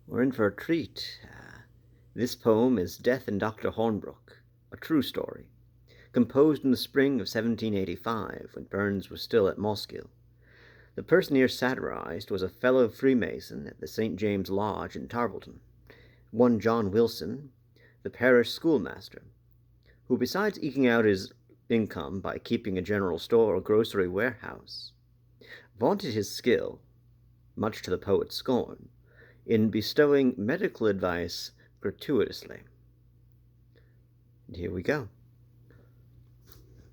We're in for a treat. This poem is Death in Dr. Hornbrook, a true story, composed in the spring of 1785 when Burns was still at Moskill. The person here satirized was a fellow Freemason at the St. James Lodge in Tarbleton, one John Wilson, the parish schoolmaster, who, besides eking out his income by keeping a general store or grocery warehouse, vaunted his skill, much to the poet's scorn, in bestowing medical advice gratuitously. And here we go.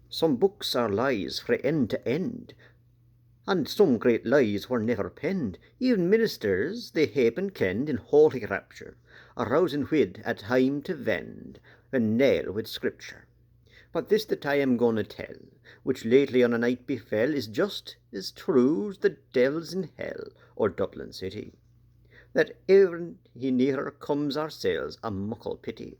Some books are lies frae end to end, and some great lies were never penned. Even ministers they happen kenn'd in holy rapture, a rousing whid at time to vend, and nail with scripture. But this that I am going to tell, which lately on a night befell, is just as true as the devils in hell or Dublin city, that ever he nearer comes ourselves a muckle pity.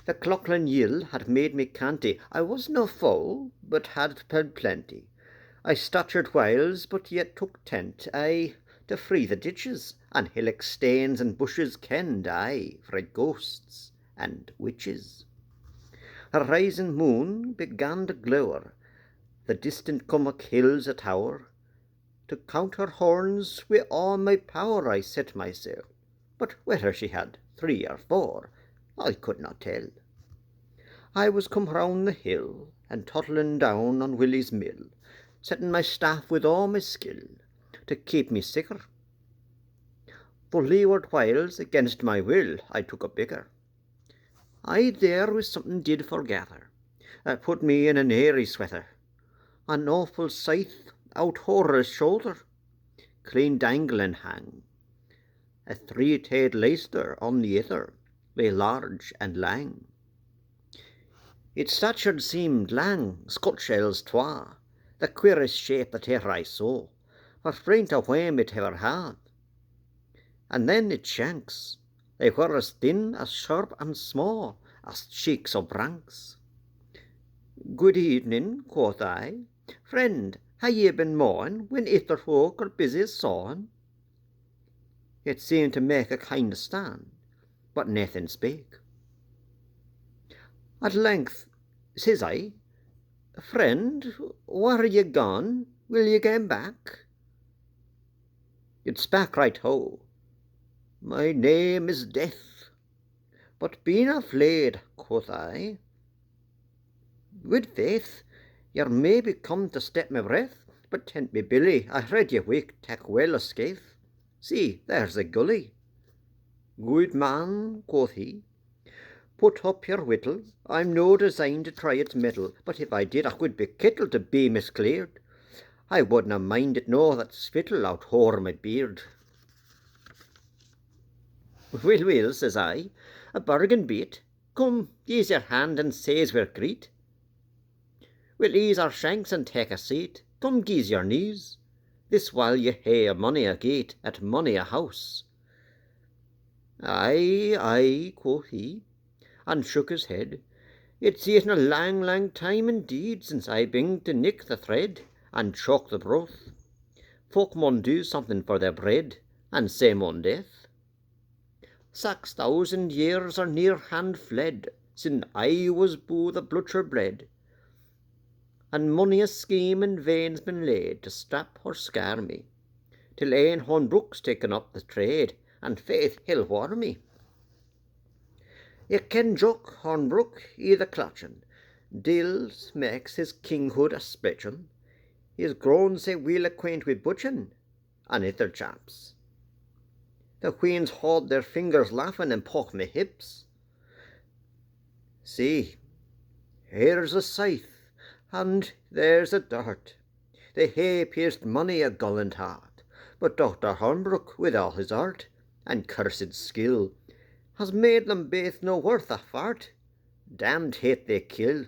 The clachan yill had made me canty. I was no fool, but had plenty. I stacher'd whiles, but yet took tent, aye, to free the ditches, and hillocks, stains, and bushes kenn'd, aye, frae ghaists and witches. A rising moon began to glowre, the distant cummock hills a tower. To count her horns wi' all my power I set myself, but whether she had 3 or 4, I could not tell. I was come round the hill, and toddling down on Willie's mill, setting my staff with all my skill, to keep me sicker. Though leeward whiles against my will I took a bigger. I there was something did forgather, that put me in an airy sweater. An awful scythe out o'er shoulder, clean dangling hang. A 3-tailed leister on the ither lay large and lang. Its stacher'd seemed lang, Scotch-shells twa, the queerest shape that e'er I saw, for fraint a whame it ever had. And then its shanks, they were as thin, as sharp and small, as cheeks of branks. Good evening, quoth I. Friend, ha ye been mawing when ither folk are busy sawing? It seemed to make a kind of stand, but naething spake. At length, says I, Friend, where are ye gone? Will ye gae back? It spak right ho. My name is Death, but be na flayed, quoth I. Good faith, ye're maybe come to step my breath, but tent me billy, I read ye wake tak well a skaith. See, there's a gully. Good man, quoth he, put up your whittle. I'm no designed to try its mettle, but if I did, I would be kittle to be miscleared. I wouldna mind it no that spittle out o'er my beard. Will, says I, a bargain be it. Come, ease your hand and say's we're greet. We'll ease our shanks and take a seat. Come, geese your knees. This while ye hae a money a gate at money a house. Aye, quoth he, and shook his head. It's eaten a lang, lang time indeed since I been to nick the thread and choke the broth. Folk maun do something for their bread, and say maun death. 6,000 years are near hand fled, sin' I was bu the butcher bled, and mony a scheme in vain's been laid to strap or scar me, till ane Hornbrook's taken up the trade, and faith he'll war me. Ye ken Jock Hornbrook i' the clachan, Deil makes his kinghood a spetchin. He's grown sae weel acquaint wi' butchin, and ither chaps. The queens haud their fingers laughing and poke me hips. See, here's a scythe, and there's a dart. They hae pierced mony a gallant heart, but Dr. Hornbrook, with all his art and cursed skill, has made them baith no worth a fart. Damned hate they kill.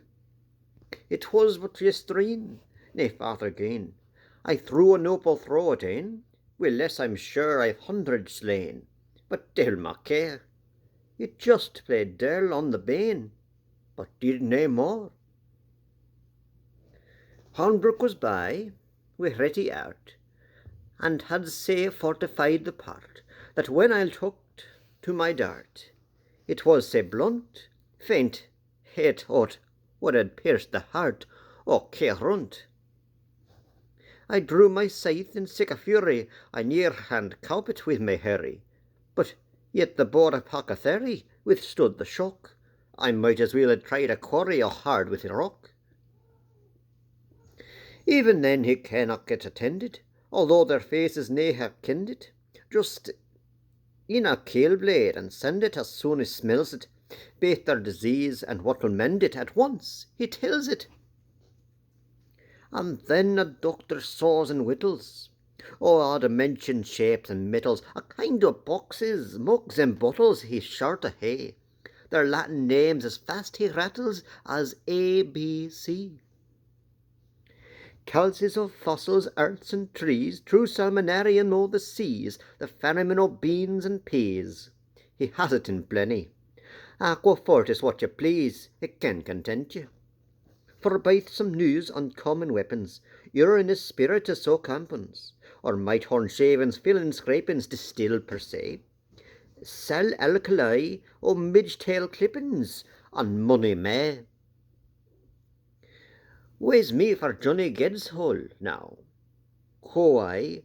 It was but yestreen, nae farther gain, I threw a noble throw at ane, wi' less I'm sure I've 100 slain, but Deil ma care. It just played Deil on the bane, but did nae more. Hornbrook was by, wi' ready out, and had sae fortified the part, that when I tooked to my dart, it was sae blunt, faint, it thought what had pierced the heart o' Carunt. I drew my scythe in sick a fury, I near hand caup it with my hurry, but yet the boar apothecary withstood the shock. I might as well have tried a quarry o' hard with rock. Even then he cannot get attended, although their faces nae have kenn'd it. Just in a kale blade and send it as soon as smells it, bate their disease and what will mend it at once, he tells it. And then a doctor saws and whittles, all dimension shapes and metals, a kind of boxes, mugs and bottles he's sure to hae, their Latin names as fast he rattles as ABC. Calces of fossils, earths and trees, true salmonarian o' the seas, the ferryman o' beans and peas, he has it in plenty. Go for't what you please, it can content you. For baith some news on common weapons, urinous spiritus o' campins, or might horn shavings, fillings, scrapings, distill per se, sal alkali o' midge-tail clippings, and money may. Where's me for Johnny Ged's hole now? Why,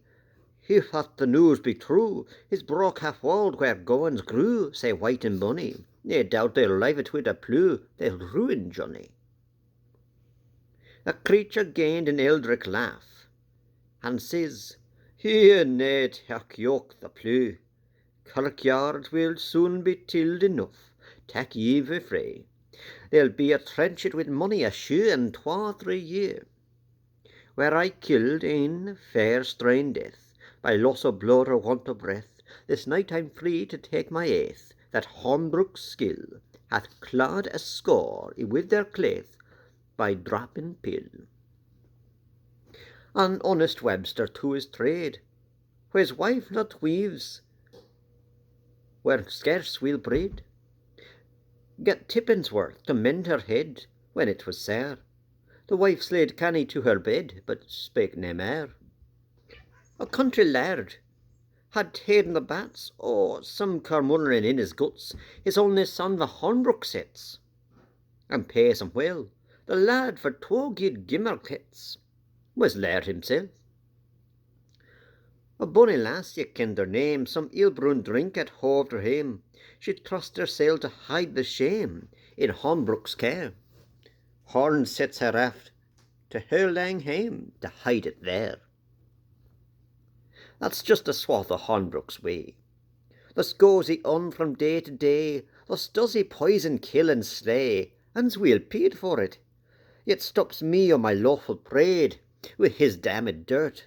if that the news be true, his broke half-walled where goans grew, say white and bonny, nae doubt they'll live it with a plew, they'll ruin Johnny. A creature gained an eldrick laugh, and says, Here nae tak yoke the plew, kirkyard will soon be tilled enough, tak ye wi' Frae. There'll be a trenchet with money a shoe and 2-3 year, where I killed ane fair strain death, by loss of blood or want of breath. This night I'm free to take my aith, that Hornbrook's skill hath clawed a score with their claith by dropping pill. An honest Webster to his trade, where his wife not weaves, where scarce will breed, get tippence worth to mend her head when it was sair. The wife slayed canny to her bed, but spake nae mair. A country laird had ta'en the bats, some carmurrin in his guts, his only son the Hornbrook sets, and pays him well. The lad for 2 guid gimmerkets was laird himself. A bonny lass, ye kenned her name, some ill-brewed drink had hoved her hame. She trust hersel to hide the shame in Hornbrook's care. Horn sets her aft to her lang hame to hide it there. That's just a swath of Hornbrook's way. Thus goes he on from day to day, thus does he poison, kill and slay, and's weel paid for it, yet stops me o' my lawful prade with his damned dirt.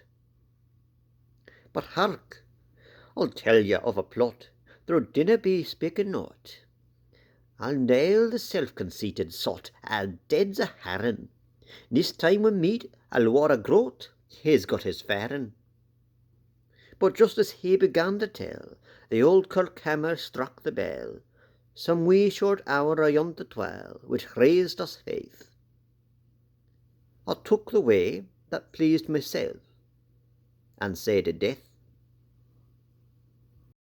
But hark, I'll tell ye of a plot, though dinna be speaking naught. I'll nail the self-conceited sot, I'll dead's a herrin. This time we meet, I'll war a groat, he's got his farin. But just as he began to tell, the old kirk hammer struck the bell, some wee short hour ayont the 12, which raised us faith. I took the way that pleased myself, and said to death,